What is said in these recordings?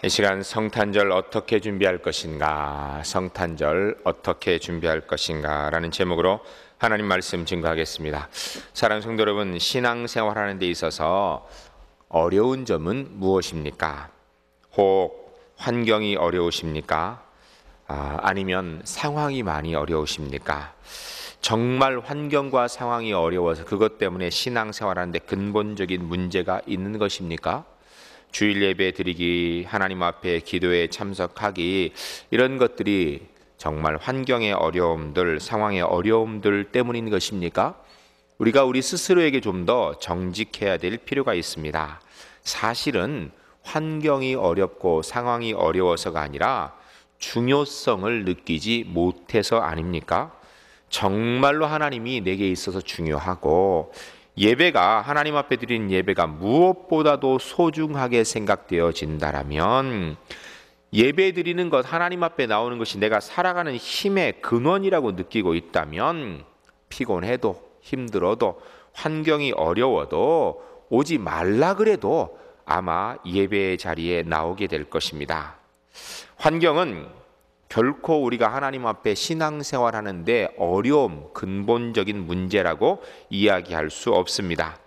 이 시간 성탄절 어떻게 준비할 것인가, 성탄절 어떻게 준비할 것인가 라는 제목으로 하나님 말씀 증거하겠습니다. 사랑하는 성도 여러분, 신앙생활하는 데 있어서 어려운 점은 무엇입니까? 혹 환경이 어려우십니까? 아니면 상황이 많이 어려우십니까? 정말 환경과 상황이 어려워서 그것 때문에 신앙생활하는 데 근본적인 문제가 있는 것입니까? 주일 예배 드리기, 하나님 앞에 기도에 참석하기, 이런 것들이 정말 환경의 어려움들, 상황의 어려움들 때문인 것입니까? 우리가 우리 스스로에게 좀 더 정직해야 될 필요가 있습니다. 사실은 환경이 어렵고 상황이 어려워서가 아니라 중요성을 느끼지 못해서 아닙니까? 정말로 하나님이 내게 있어서 중요하고 예배가, 하나님 앞에 드리는 예배가 무엇보다도 소중하게 생각되어진다라면, 예배 드리는 것, 하나님 앞에 나오는 것이 내가 살아가는 힘의 근원이라고 느끼고 있다면, 피곤해도 힘들어도 환경이 어려워도 오지 말라 그래도 아마 예배의 자리에 나오게 될 것입니다. 환경은 결코 우리가 하나님 앞에 신앙생활하는데 어려움, 근본적인 문제라고 이야기할 수 없습니다.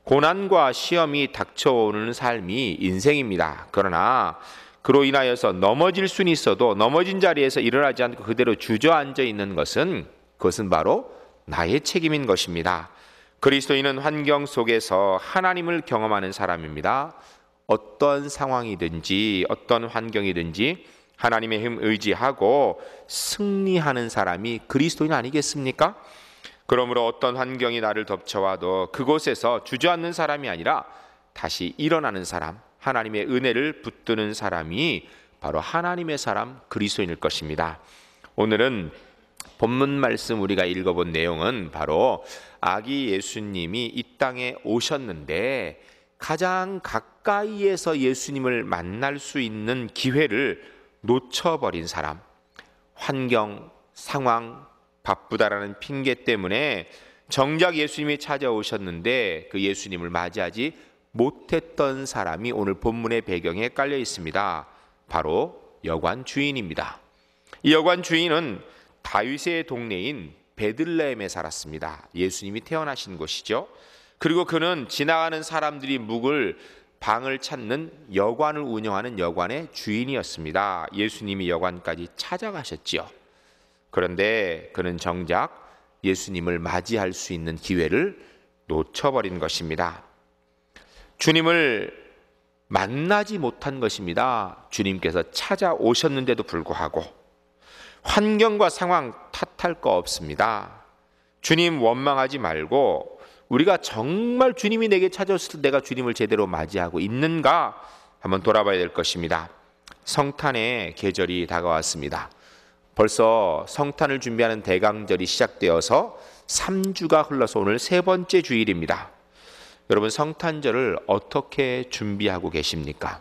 고난과 시험이 닥쳐오는 삶이 인생입니다. 그러나 그로 인하여서 넘어질 수는 있어도 넘어진 자리에서 일어나지 않고 그대로 주저앉아 있는 것은, 그것은 바로 나의 책임인 것입니다. 그리스도인은 환경 속에서 하나님을 경험하는 사람입니다. 어떤 상황이든지 어떤 환경이든지 하나님의 힘 의지하고 승리하는 사람이 그리스도인 아니겠습니까? 그러므로 어떤 환경이 나를 덮쳐와도 그곳에서 주저앉는 사람이 아니라 다시 일어나는 사람, 하나님의 은혜를 붙드는 사람이 바로 하나님의 사람, 그리스도인일 것입니다. 오늘은 본문 말씀 우리가 읽어본 내용은 바로 아기 예수님이 이 땅에 오셨는데 가장 가까이에서 예수님을 만날 수 있는 기회를 놓쳐버린 사람, 환경, 상황, 바쁘다라는 핑계 때문에 정작 예수님이 찾아오셨는데 그 예수님을 맞이하지 못했던 사람이 오늘 본문의 배경에 깔려 있습니다. 바로 여관 주인입니다. 이 여관 주인은 다윗의 동네인 베들레헴에 살았습니다. 예수님이 태어나신 곳이죠. 그리고 그는 지나가는 사람들이 묵을 방을 찾는 여관을 운영하는 여관의 주인이었습니다. 예수님이 여관까지 찾아가셨지요. 그런데 그는 정작 예수님을 맞이할 수 있는 기회를 놓쳐버린 것입니다. 주님을 만나지 못한 것입니다. 주님께서 찾아오셨는데도 불구하고 환경과 상황 탓할 거 없습니다. 주님 원망하지 말고 우리가 정말 주님이 내게 찾아왔을 때 내가 주님을 제대로 맞이하고 있는가 한번 돌아봐야 될 것입니다. 성탄의 계절이 다가왔습니다. 벌써 성탄을 준비하는 대강절이 시작되어서 3주가 흘러서 오늘 세 번째 주일입니다. 여러분, 성탄절을 어떻게 준비하고 계십니까?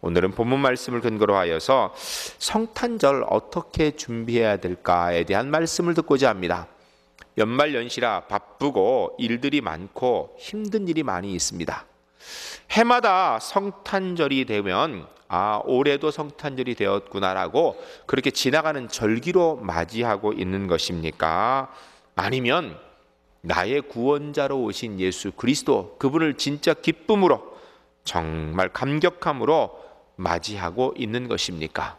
오늘은 본문 말씀을 근거로 하여서 성탄절 어떻게 준비해야 될까에 대한 말씀을 듣고자 합니다. 연말 연시라 바쁘고 일들이 많고 힘든 일이 많이 있습니다. 해마다 성탄절이 되면 올해도 성탄절이 되었구나라고 그렇게 지나가는 절기로 맞이하고 있는 것입니까? 아니면 나의 구원자로 오신 예수 그리스도, 그분을 진짜 기쁨으로 정말 감격함으로 맞이하고 있는 것입니까?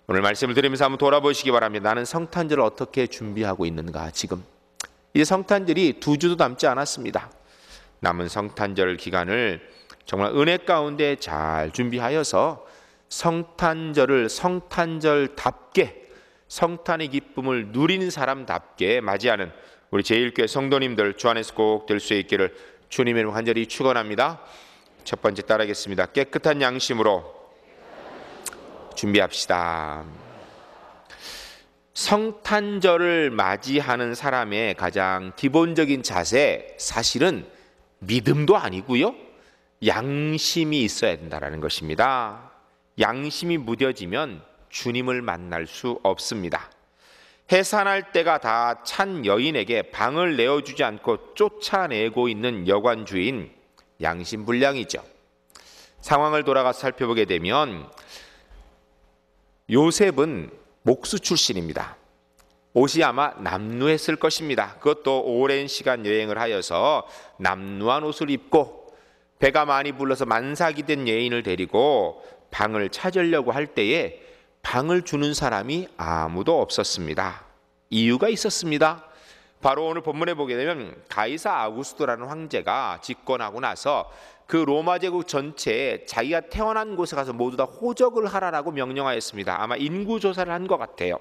오늘 말씀을 들으면서 한번 돌아보시기 바랍니다. 나는 성탄절을 어떻게 준비하고 있는가? 지금 이제 성탄절이 2주도 남지 않았습니다. 남은 성탄절 기간을 정말 은혜 가운데 잘 준비하여서 성탄절을 성탄절답게, 성탄의 기쁨을 누리는 사람답게 맞이하는 우리 제1교회 성도님들 주 안에서 꼭 될 수 있기를 주님의 이름으로 간절히 축원합니다. 첫 번째 따라하겠습니다. 깨끗한 양심으로 준비합시다. 성탄절을 맞이하는 사람의 가장 기본적인 자세, 사실은 믿음도 아니고요, 양심이 있어야 된다는 것입니다. 양심이 무뎌지면 주님을 만날 수 없습니다. 해산할 때가 다 찬 여인에게 방을 내어주지 않고 쫓아내고 있는 여관 주인, 양심불량이죠. 상황을 돌아가서 살펴보게 되면 요셉은 목수 출신입니다. 옷이 아마 남루했을 것입니다. 그것도 오랜 시간 여행을 하여서 남루한 옷을 입고 배가 많이 불러서 만삭이 된 여인을 데리고 방을 찾으려고 할 때에 방을 주는 사람이 아무도 없었습니다. 이유가 있었습니다. 바로 오늘 본문에 보게 되면 가이사 아구스토라는 황제가 집권하고 나서 그 로마 제국 전체에 자기가 태어난 곳에 가서 모두 다 호적을 하라라고 명령하였습니다. 아마 인구 조사를 한 것 같아요.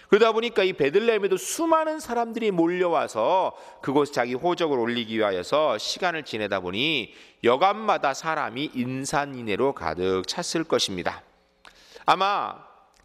그러다 보니까 이 베들레헴에도 수많은 사람들이 몰려와서 그곳에 자기 호적을 올리기 위하여서 시간을 지내다 보니 여간마다 사람이 인산인해로 가득 찼을 것입니다. 아마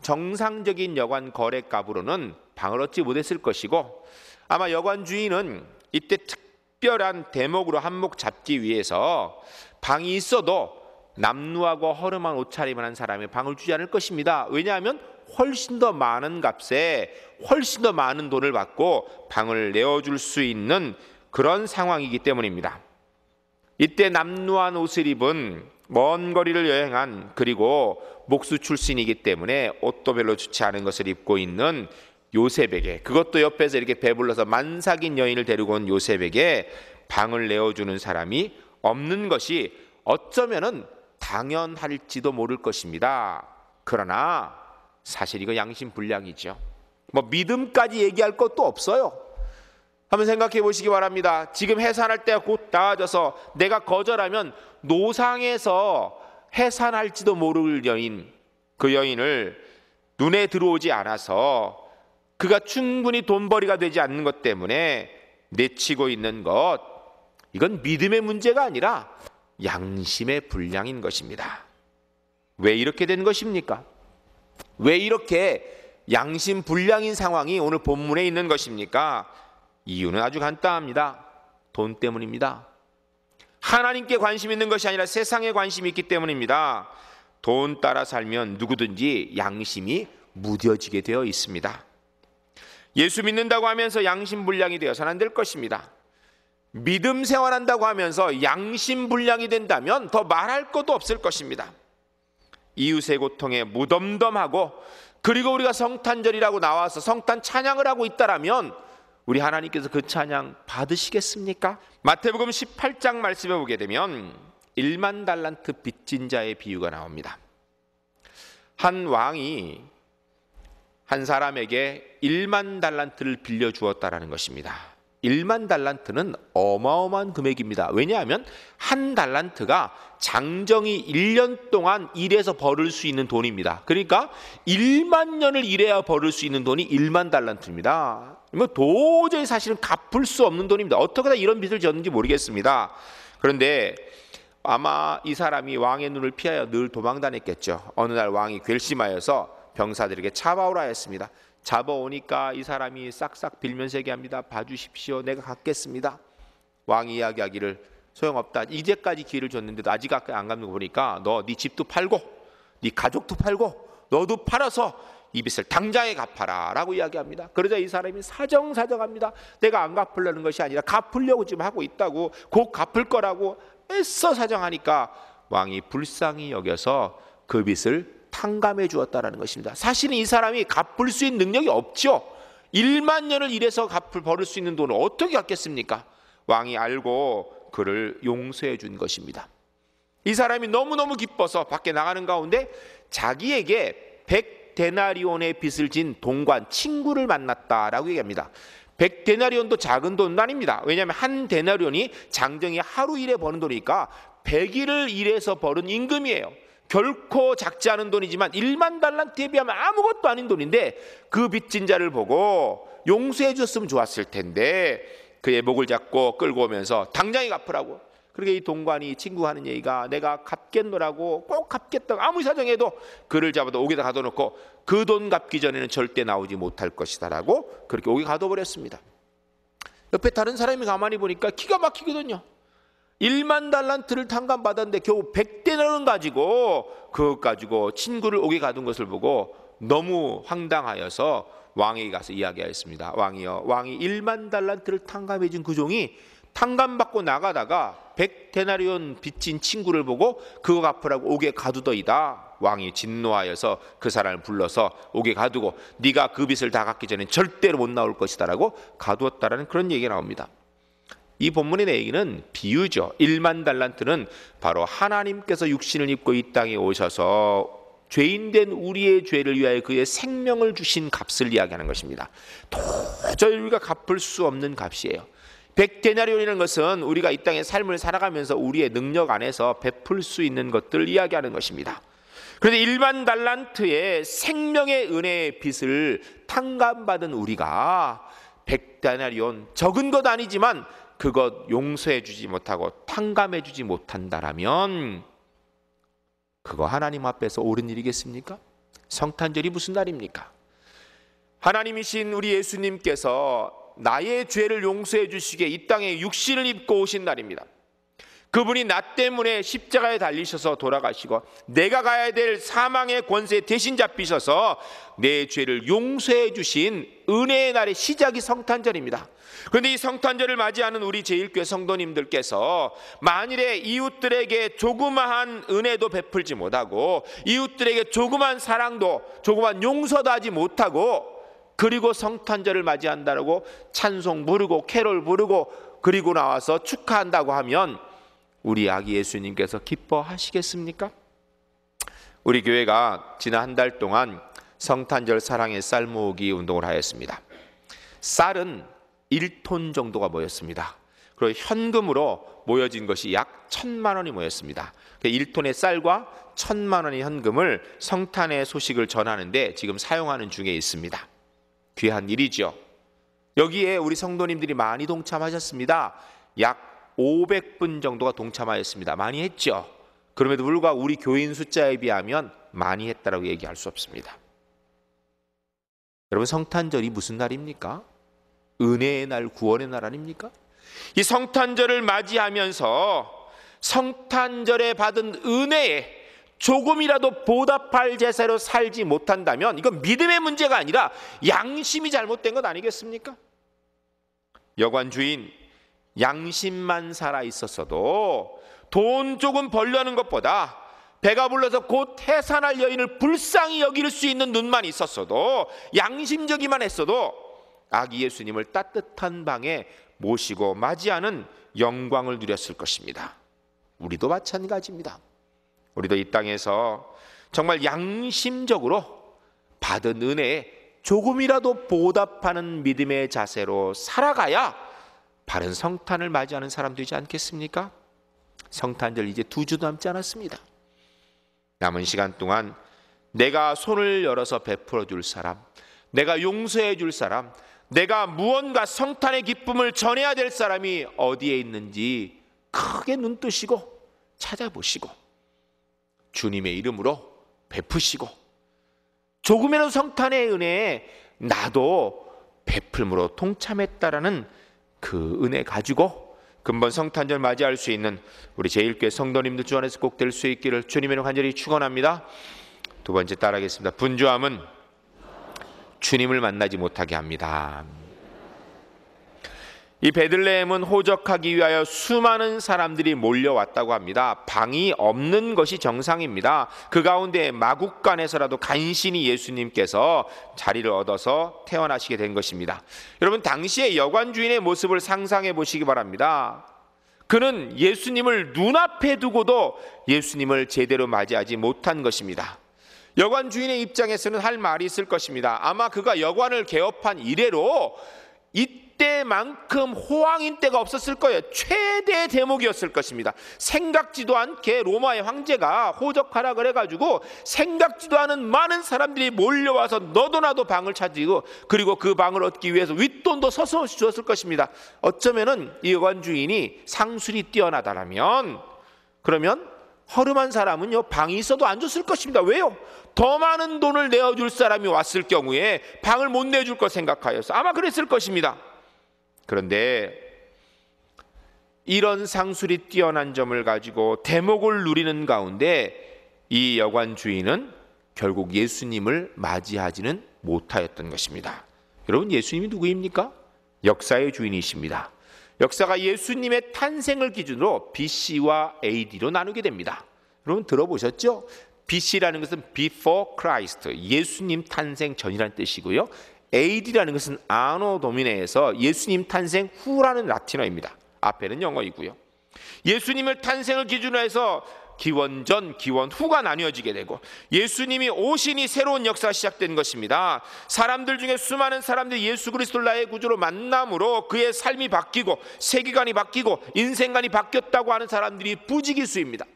정상적인 여관 거래값으로는 방을 얻지 못했을 것이고, 아마 여관 주인은 이때 특별한 대목으로 한몫 잡기 위해서 방이 있어도 남루하고 허름한 옷차림을 한 사람의 방을 주지 않을 것입니다. 왜냐하면 훨씬 더 많은 값에 훨씬 더 많은 돈을 받고 방을 내어줄 수 있는 그런 상황이기 때문입니다. 이때 남루한 옷을 입은 먼 거리를 여행한, 그리고 목수 출신이기 때문에 옷도 별로 좋지 않은 것을 입고 있는 요셉에게, 그것도 옆에서 이렇게 배불러서 만삭인 여인을 데리고 온 요셉에게 방을 내어주는 사람이 없는 것이 어쩌면은 당연할지도 모를 것입니다. 그러나 사실 이거 양심불량이죠. 뭐 믿음까지 얘기할 것도 없어요. 한번 생각해 보시기 바랍니다. 지금 해산할 때가 곧 나아져서 내가 거절하면 노상에서 해산할지도 모를 여인, 그 여인을 눈에 들어오지 않아서 그가 충분히 돈벌이가 되지 않는 것 때문에 내치고 있는 것, 이건 믿음의 문제가 아니라 양심의 불량인 것입니다. 왜 이렇게 된 것입니까? 왜 이렇게 양심 불량인 상황이 오늘 본문에 있는 것입니까? 이유는 아주 간단합니다. 돈 때문입니다. 하나님께 관심 있는 것이 아니라 세상에 관심이 있기 때문입니다. 돈 따라 살면 누구든지 양심이 무뎌지게 되어 있습니다. 예수 믿는다고 하면서 양심 불량이 되어서는 안 될 것입니다. 믿음 생활한다고 하면서 양심 불량이 된다면 더 말할 것도 없을 것입니다. 이웃의 고통에 무덤덤하고, 그리고 우리가 성탄절이라고 나와서 성탄 찬양을 하고 있다라면 우리 하나님께서 그 찬양 받으시겠습니까? 마태복음 18장 말씀에 보게 되면 1만 달란트 빚진 자의 비유가 나옵니다. 한 왕이 한 사람에게 1만 달란트를 빌려주었다라는 것입니다. 1만 달란트는 어마어마한 금액입니다. 왜냐하면 한 달란트가 장정이 1년 동안 일해서 벌을 수 있는 돈입니다. 그러니까 1만 년을 일해야 벌을 수 있는 돈이 1만 달란트입니다. 도저히 사실은 갚을 수 없는 돈입니다. 어떻게 다 이런 빚을 졌는지 모르겠습니다. 그런데 아마 이 사람이 왕의 눈을 피하여 늘 도망다녔겠죠. 어느 날 왕이 괘씸하여서 병사들에게 잡아오라 했습니다. 잡아오니까 이 사람이 싹싹 빌면서 얘기합니다. 봐주십시오. 내가 갚겠습니다. 왕이 이야기하기를 소용없다. 이제까지 기회를 줬는데도 아직 안 갚는 거 보니까 너 네 집도 팔고 네 가족도 팔고 너도 팔아서 이 빚을 당장에 갚아라 라고 이야기합니다. 그러자 이 사람이 사정사정합니다. 내가 안 갚으려는 것이 아니라 갚으려고 지금 하고 있다고, 곧 갚을 거라고 애써 사정하니까 왕이 불쌍히 여겨서 그 빚을 탕감해 주었다라는 것입니다. 사실은 이 사람이 갚을 수 있는 능력이 없죠. 1만 년을 일해서 벌을 수 있는 돈을 어떻게 갚겠습니까? 왕이 알고 그를 용서해 준 것입니다. 이 사람이 너무너무 기뻐서 밖에 나가는 가운데 자기에게 100데나리온의 빚을 진 동관 친구를 만났다라고 얘기합니다. 100데나리온도 작은 돈은 아닙니다. 왜냐하면 한 데나리온이 장정이 하루 일에 버는 돈이니까 100일을 일해서 벌은 임금이에요. 결코 작지 않은 돈이지만 1만 달란트에 비하면 아무것도 아닌 돈인데 그 빚진 자를 보고 용서해 줬으면 좋았을 텐데 그의 목을 잡고 끌고 오면서 당장에 갚으라고. 그러게 이 동관이 친구가 하는 얘기가 내가 갚겠노라고, 꼭 갚겠다고 아무리 사정해도 그를 잡아도 옥에다 가둬놓고 그 돈 갚기 전에는 절대 나오지 못할 것이다 라고 그렇게 옥에 가둬버렸습니다. 옆에 다른 사람이 가만히 보니까 기가 막히거든요. 1만 달란트를 탕감받았는데 겨우 100데나리온 가지고 그것 가지고 친구를 옥에 가둔 것을 보고 너무 황당하여서 왕에게 가서 이야기하였습니다. 왕이여, 왕이 1만 달란트를 탕감해 준 그 종이 탕감받고 나가다가 100데나리온 빚진 친구를 보고 그거 갚으라고 옥에 가두더이다. 왕이 진노하여서 그 사람을 불러서 옥에 가두고 네가 그 빚을 다 갚기 전에 절대로 못 나올 것이다 라고 가두었다라는 그런 얘기가 나옵니다. 이 본문의 얘기는 비유죠. 1만 달란트는 바로 하나님께서 육신을 입고 이 땅에 오셔서 죄인된 우리의 죄를 위하여 그의 생명을 주신 값을 이야기하는 것입니다. 도저히 우리가 갚을 수 없는 값이에요. 100데나리온이라는 것은 우리가 이 땅의 삶을 살아가면서 우리의 능력 안에서 베풀 수 있는 것들을 이야기하는 것입니다. 그런데 1만 달란트의 생명의 은혜의 빚을 탕감받은 우리가 100데나리온, 적은 것 아니지만 그것 용서해 주지 못하고 탕감해 주지 못한다라면 그거 하나님 앞에서 옳은 일이겠습니까? 성탄절이 무슨 날입니까? 하나님이신 우리 예수님께서 나의 죄를 용서해 주시기에 이 땅에 육신을 입고 오신 날입니다. 그분이 나 때문에 십자가에 달리셔서 돌아가시고 내가 가야 될 사망의 권세에 대신 잡히셔서 내 죄를 용서해 주신 은혜의 날의 시작이 성탄절입니다. 그런데 이 성탄절을 맞이하는 우리 제1교회 성도님들께서 만일에 이웃들에게 조그마한 은혜도 베풀지 못하고 이웃들에게 조그마한 사랑도 조그마한 용서도 하지 못하고 그리고 성탄절을 맞이한다고 찬송 부르고 캐롤 부르고 그리고 나와서 축하한다고 하면 우리 아기 예수님께서 기뻐하시겠습니까? 우리 교회가 지난 한 달 동안 성탄절 사랑의 쌀 모으기 운동을 하였습니다. 쌀은 1톤 정도가 모였습니다. 그리고 현금으로 모여진 것이 약 1,000만 원이 모였습니다. 1톤의 쌀과 1,000만 원의 현금을 성탄의 소식을 전하는데 지금 사용하는 중에 있습니다. 귀한 일이죠. 여기에 우리 성도님들이 많이 동참하셨습니다. 약 500분 정도가 동참하였습니다. 많이 했죠. 그럼에도 불구하고 우리 교인 숫자에 비하면 많이 했다라고 얘기할 수 없습니다. 여러분, 성탄절이 무슨 날입니까? 은혜의 날, 구원의 날 아닙니까? 이 성탄절을 맞이하면서 성탄절에 받은 은혜에 조금이라도 보답할 제사로 살지 못한다면 이건 믿음의 문제가 아니라 양심이 잘못된 것 아니겠습니까? 여관 주인 양심만 살아 있었어도 돈 조금 벌려는 것보다 배가 불러서 곧 해산할 여인을 불쌍히 여길 수 있는 눈만 있었어도 양심적이만 했어도 아기 예수님을 따뜻한 방에 모시고 맞이하는 영광을 누렸을 것입니다. 우리도 마찬가지입니다. 우리도 이 땅에서 정말 양심적으로 받은 은혜에 조금이라도 보답하는 믿음의 자세로 살아가야 바른 성탄을 맞이하는 사람 되지 않겠습니까? 성탄절 이제 2주 남지 않았습니다. 남은 시간 동안 내가 손을 열어서 베풀어 줄 사람, 내가 용서해 줄 사람, 내가 무언가 성탄의 기쁨을 전해야 될 사람이 어디에 있는지 크게 눈 뜨시고 찾아보시고 주님의 이름으로 베푸시고 조금이라도 성탄의 은혜에 나도 베풀므로 동참했다라는 그 은혜 가지고 근본 성탄절 맞이할 수 있는 우리 제1교회 성도님들 주 안에서 꼭 될 수 있기를 주님으로 간절히 축원합니다. 두 번째 따라하겠습니다. 분주함은 주님을 만나지 못하게 합니다. 이 베들레헴은 호적하기 위하여 수많은 사람들이 몰려왔다고 합니다. 방이 없는 것이 정상입니다. 그 가운데 마국간에서라도 간신히 예수님께서 자리를 얻어서 태어나시게 된 것입니다. 여러분, 당시의 여관 주인의 모습을 상상해 보시기 바랍니다. 그는 예수님을 눈앞에 두고도 예수님을 제대로 맞이하지 못한 것입니다. 여관 주인의 입장에서는 할 말이 있을 것입니다. 아마 그가 여관을 개업한 이래로 이때만큼 호황인 때가 없었을 거예요. 최대의 대목이었을 것입니다. 생각지도 않게 로마의 황제가 호적하라 그래가지고 생각지도 않은 많은 사람들이 몰려와서 너도 나도 방을 찾고 그리고 그 방을 얻기 위해서 윗돈도 서슴없이 주었을 것입니다. 어쩌면은 이 여관 주인이 상술이 뛰어나다라면 그러면 허름한 사람은요 방이 있어도 안 줬을 것입니다. 왜요? 더 많은 돈을 내어줄 사람이 왔을 경우에 방을 못 내줄 것 생각하여서 아마 그랬을 것입니다. 그런데 이런 상술이 뛰어난 점을 가지고 대목을 누리는 가운데 이 여관 주인은 결국 예수님을 맞이하지는 못하였던 것입니다. 여러분, 예수님이 누구입니까? 역사의 주인이십니다. 역사가 예수님의 탄생을 기준으로 BC와 AD로 나누게 됩니다. 여러분 들어보셨죠? BC라는 것은 Before Christ, 예수님 탄생 전이라는 뜻이고요. AD라는 것은 아노 도미네에서 예수님 탄생 후라는 라틴어입니다. 앞에는 영어이고요. 예수님을 탄생을 기준으로 해서 기원 전, 기원 후가 나뉘어지게 되고 예수님이 오시니 새로운 역사가 시작된 것입니다. 사람들 중에 수많은 사람들이 예수 그리스도를 나의 구주로 만남으로 그의 삶이 바뀌고 세계관이 바뀌고 인생관이 바뀌었다고 하는 사람들이 부지기수입니다.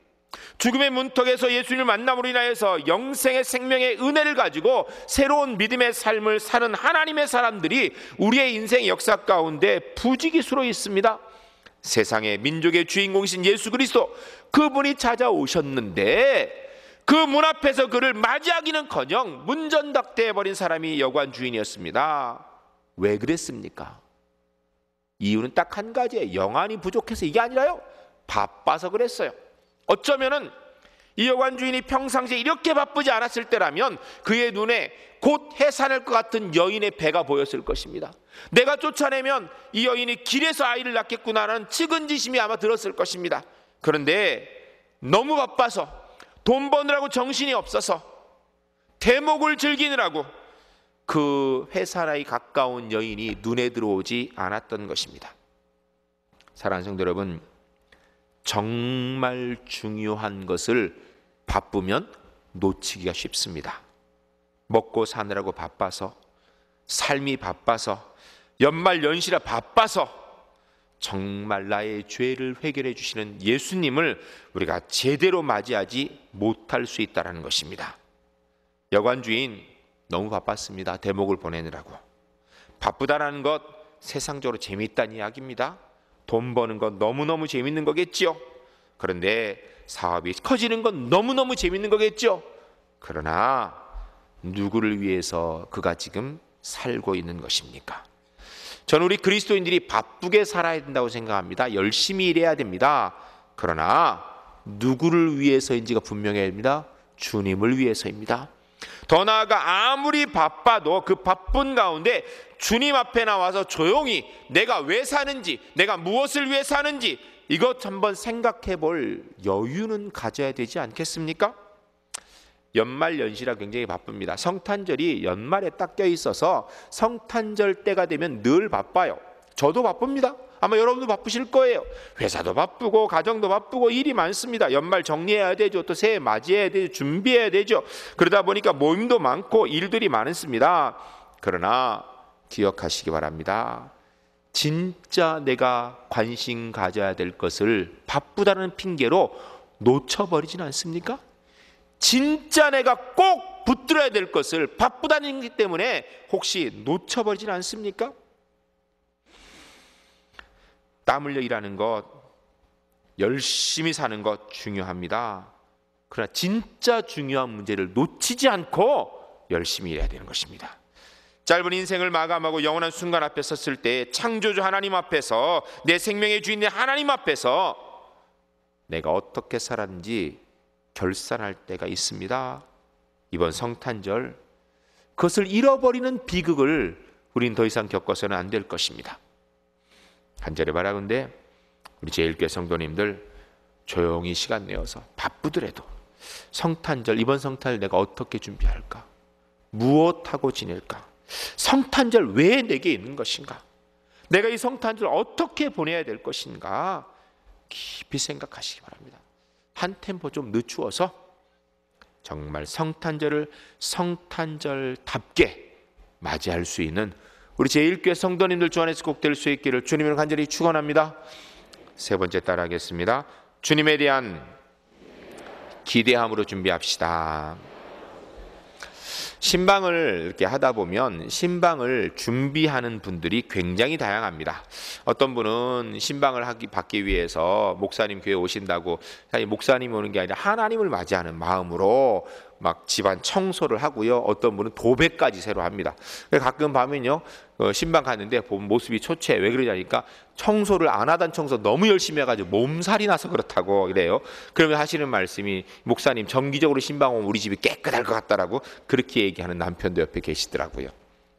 죽음의 문턱에서 예수님을 만남으로 인하여서 영생의 생명의 은혜를 가지고 새로운 믿음의 삶을 사는 하나님의 사람들이 우리의 인생의 역사 가운데 부지기수로 있습니다. 세상의 민족의 주인공이신 예수 그리스도, 그분이 찾아오셨는데 그 문 앞에서 그를 맞이하기는커녕 문전박대해버린 사람이 여관 주인이었습니다. 왜 그랬습니까? 이유는 딱 한 가지예요. 영안이 부족해서 이게 아니라요, 바빠서 그랬어요. 어쩌면은 이 여관 주인이 평상시에 이렇게 바쁘지 않았을 때라면 그의 눈에 곧 해산할 것 같은 여인의 배가 보였을 것입니다. 내가 쫓아내면 이 여인이 길에서 아이를 낳겠구나라는 측은지심이 아마 들었을 것입니다. 그런데 너무 바빠서 돈 버느라고 정신이 없어서 대목을 즐기느라고 그 회사나이 가까운 여인이 눈에 들어오지 않았던 것입니다. 사랑하는 성도 여러분, 정말 중요한 것을 바쁘면 놓치기가 쉽습니다. 먹고 사느라고 바빠서, 삶이 바빠서, 연말 연시라 바빠서 정말 나의 죄를 해결해 주시는 예수님을 우리가 제대로 맞이하지 못할 수 있다는 것입니다. 여관 주인 너무 바빴습니다. 대목을 보내느라고. 바쁘다라는 것 세상적으로 재미있다는 이야기입니다. 돈 버는 건 너무너무 재밌는 거겠죠. 그런데 사업이 커지는 건 너무너무 재밌는 거겠죠. 그러나 누구를 위해서 그가 지금 살고 있는 것입니까? 저는 우리 그리스도인들이 바쁘게 살아야 된다고 생각합니다. 열심히 일해야 됩니다. 그러나 누구를 위해서인지가 분명해야 됩니다. 주님을 위해서입니다. 더 나아가 아무리 바빠도 그 바쁜 가운데 주님 앞에 나와서 조용히 내가 왜 사는지, 내가 무엇을 위해 사는지 이것 한번 생각해 볼 여유는 가져야 되지 않겠습니까? 연말 연시라 굉장히 바쁩니다. 성탄절이 연말에 딱 껴있어서 성탄절 때가 되면 늘 바빠요. 저도 바쁩니다. 아마 여러분도 바쁘실 거예요. 회사도 바쁘고 가정도 바쁘고 일이 많습니다. 연말 정리해야 되죠. 또 새해 맞이해야 되죠. 준비해야 되죠. 그러다 보니까 모임도 많고 일들이 많습니다. 그러나 기억하시기 바랍니다. 진짜 내가 관심 가져야 될 것을 바쁘다는 핑계로 놓쳐버리진 않습니까? 진짜 내가 꼭 붙들어야 될 것을 바쁘다는 것 때문에 혹시 놓쳐버리진 않습니까? 땀 흘려 일하는 것, 열심히 사는 것 중요합니다. 그러나 진짜 중요한 문제를 놓치지 않고 열심히 일해야 되는 것입니다. 짧은 인생을 마감하고 영원한 순간 앞에 섰을 때 창조주 하나님 앞에서, 내 생명의 주인인 하나님 앞에서 내가 어떻게 살았는지 결산할 때가 있습니다. 이번 성탄절 그것을 잃어버리는 비극을 우린 더 이상 겪어서는 안 될 것입니다. 간절히 바라건대 우리 제1교회 성도님들 조용히 시간 내어서 바쁘더라도 성탄절, 이번 성탄절 내가 어떻게 준비할까? 무엇하고 지낼까? 성탄절 왜 내게 있는 것인가? 내가 이 성탄절 어떻게 보내야 될 것인가? 깊이 생각하시기 바랍니다. 한 템포 좀 늦추어서 정말 성탄절을 성탄절답게 맞이할 수 있는 우리 제1교회 성도님들 주 안에서 꼭 될 수 있기를 주님을 간절히 축원합니다. 세 번째 따라하겠습니다. 주님에 대한 기대함으로 준비합시다. 신방을 이렇게 하다 보면 신방을 준비하는 분들이 굉장히 다양합니다. 어떤 분은 신방을 받기 위해서 목사님 교회 오신다고 사실 목사님 오는 게 아니라 하나님을 맞이하는 마음으로 막 집안 청소를 하고요. 어떤 분은 도배까지 새로 합니다. 가끔 보면요, 신방 갔는데 보면 모습이 초췌해. 왜 그러냐니까 청소를 안 하던 청소 너무 열심히 해가지고 몸살이 나서 그렇다고 그래요. 그러면 하시는 말씀이, 목사님 정기적으로 신방 오면 우리 집이 깨끗할 것 같다라고 그렇게 얘기하는 남편도 옆에 계시더라고요.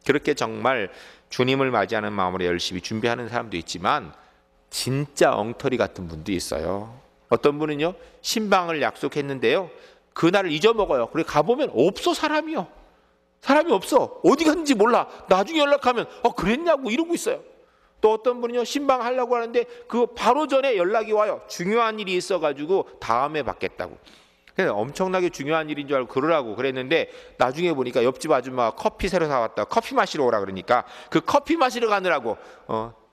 그렇게 정말 주님을 맞이하는 마음으로 열심히 준비하는 사람도 있지만 진짜 엉터리 같은 분도 있어요. 어떤 분은요, 신방을 약속했는데요, 그날을 잊어먹어요. 그래 가보면 없어, 사람이 없어. 어디 갔는지 몰라. 나중에 연락하면 그랬냐고 이러고 있어요. 또 어떤 분은요, 신방 하려고 하는데 그 바로 전에 연락이 와요. 중요한 일이 있어가지고 다음에 받겠다고. 그래서 엄청나게 중요한 일인 줄 알고 그러라고 그랬는데, 나중에 보니까 옆집 아줌마가 커피 새로 사왔다, 커피 마시러 오라 그러니까 그 커피 마시러 가느라고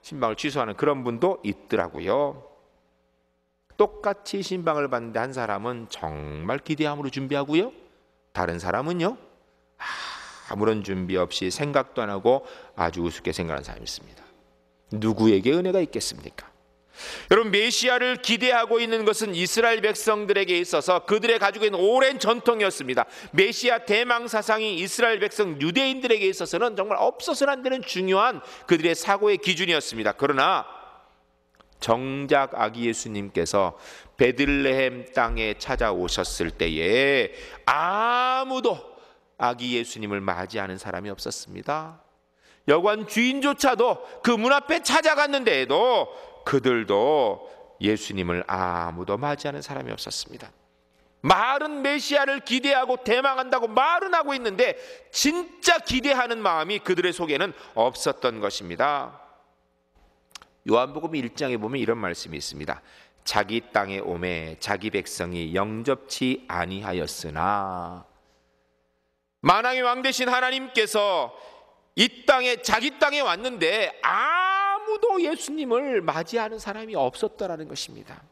신방을 취소하는 그런 분도 있더라고요. 똑같이 신방을 봤는데 한 사람은 정말 기대함으로 준비하고요, 다른 사람은요, 아무런 준비 없이 생각도 안 하고 아주 우습게 생각하는 사람이 있습니다. 누구에게 은혜가 있겠습니까? 여러분, 메시아를 기대하고 있는 것은 이스라엘 백성들에게 있어서 그들의 가지고 있는 오랜 전통이었습니다. 메시아 대망 사상이 이스라엘 백성 유대인들에게 있어서는 정말 없어서는 안 되는 중요한 그들의 사고의 기준이었습니다. 그러나 정작 아기 예수님께서 베들레헴 땅에 찾아오셨을 때에 아무도 아기 예수님을 맞이하는 사람이 없었습니다. 여관 주인조차도 그 문 앞에 찾아갔는데도 그들도 예수님을 아무도 맞이하는 사람이 없었습니다. 말은 메시아를 기대하고 대망한다고 말은 하고 있는데 진짜 기대하는 마음이 그들의 속에는 없었던 것입니다. 요한복음 1장에 보면 이런 말씀이 있습니다. 자기 땅에 오매 자기 백성이 영접치 아니하였으나, 만왕의 왕 되신 하나님께서 이 땅에, 자기 땅에 왔는데 아무도 예수님을 맞이하는 사람이 없었다라는 것입니다.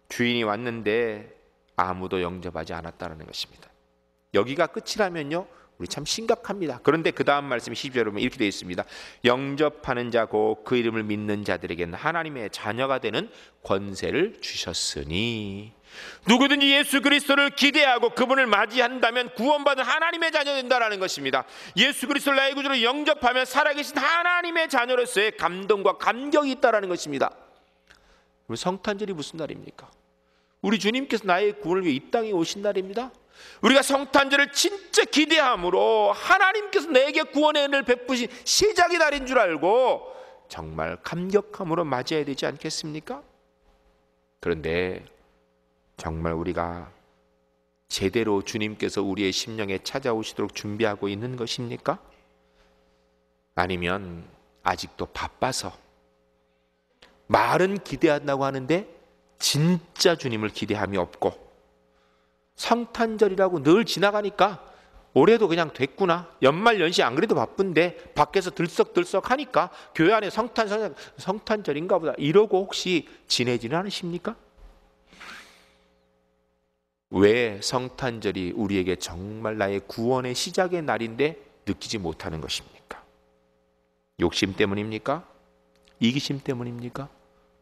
주인이 왔는데 아무도 영접하지 않았다는 것입니다. 여기가 끝이라면요, 우리 참 심각합니다. 그런데 그 다음 말씀이 12절에 보면 이렇게 되어 있습니다. 영접하는 자고 그 이름을 믿는 자들에게는 하나님의 자녀가 되는 권세를 주셨으니, 누구든지 예수 그리스도를 기대하고 그분을 맞이한다면 구원받은 하나님의 자녀 된다라는 것입니다. 예수 그리스도를 나의 구주로 영접하면 살아계신 하나님의 자녀로서의 감동과 감격이 있다라는 것입니다. 성탄절이 무슨 날입니까? 우리 주님께서 나의 구원을 위해 이 땅에 오신 날입니다. 우리가 성탄절을 진짜 기대함으로 하나님께서 내게 구원의 은혜를 베푸신 시작의 날인 줄 알고 정말 감격함으로 맞이해야 되지 않겠습니까? 그런데 정말 우리가 제대로 주님께서 우리의 심령에 찾아오시도록 준비하고 있는 것입니까? 아니면 아직도 바빠서 말은 기대한다고 하는데 진짜 주님을 기대함이 없고, 성탄절이라고 늘 지나가니까 올해도 그냥 됐구나, 연말연시 안 그래도 바쁜데 밖에서 들썩들썩 하니까 교회 안에 성탄절인가 보다 이러고 혹시 지내지는 않으십니까? 왜 성탄절이 우리에게 정말 나의 구원의 시작의 날인데 느끼지 못하는 것입니까? 욕심 때문입니까? 이기심 때문입니까?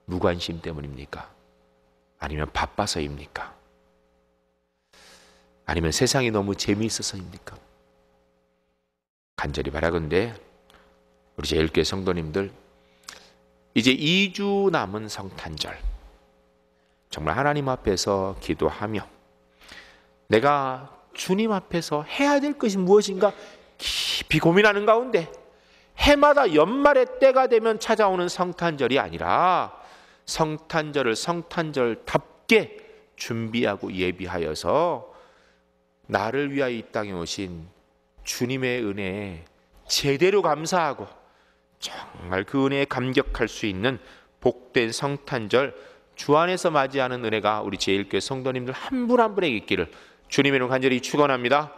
무관심 때문입니까? 아니면 바빠서입니까? 아니면 세상이 너무 재미있어서입니까? 간절히 바라건대 우리 제일교회 성도님들, 이제 2주 남은 성탄절, 정말 하나님 앞에서 기도하며 내가 주님 앞에서 해야 될 것이 무엇인가 깊이 고민하는 가운데, 해마다 연말의 때가 되면 찾아오는 성탄절이 아니라 성탄절을 성탄절답게 준비하고 예비하여서 나를 위하여 이 땅에 오신 주님의 은혜에 제대로 감사하고 정말 그 은혜에 감격할 수 있는 복된 성탄절 주 안에서 맞이하는 은혜가 우리 제일교회 성도님들 한 분 한 분에게 있기를 주님의 이름으로 간절히 축원합니다.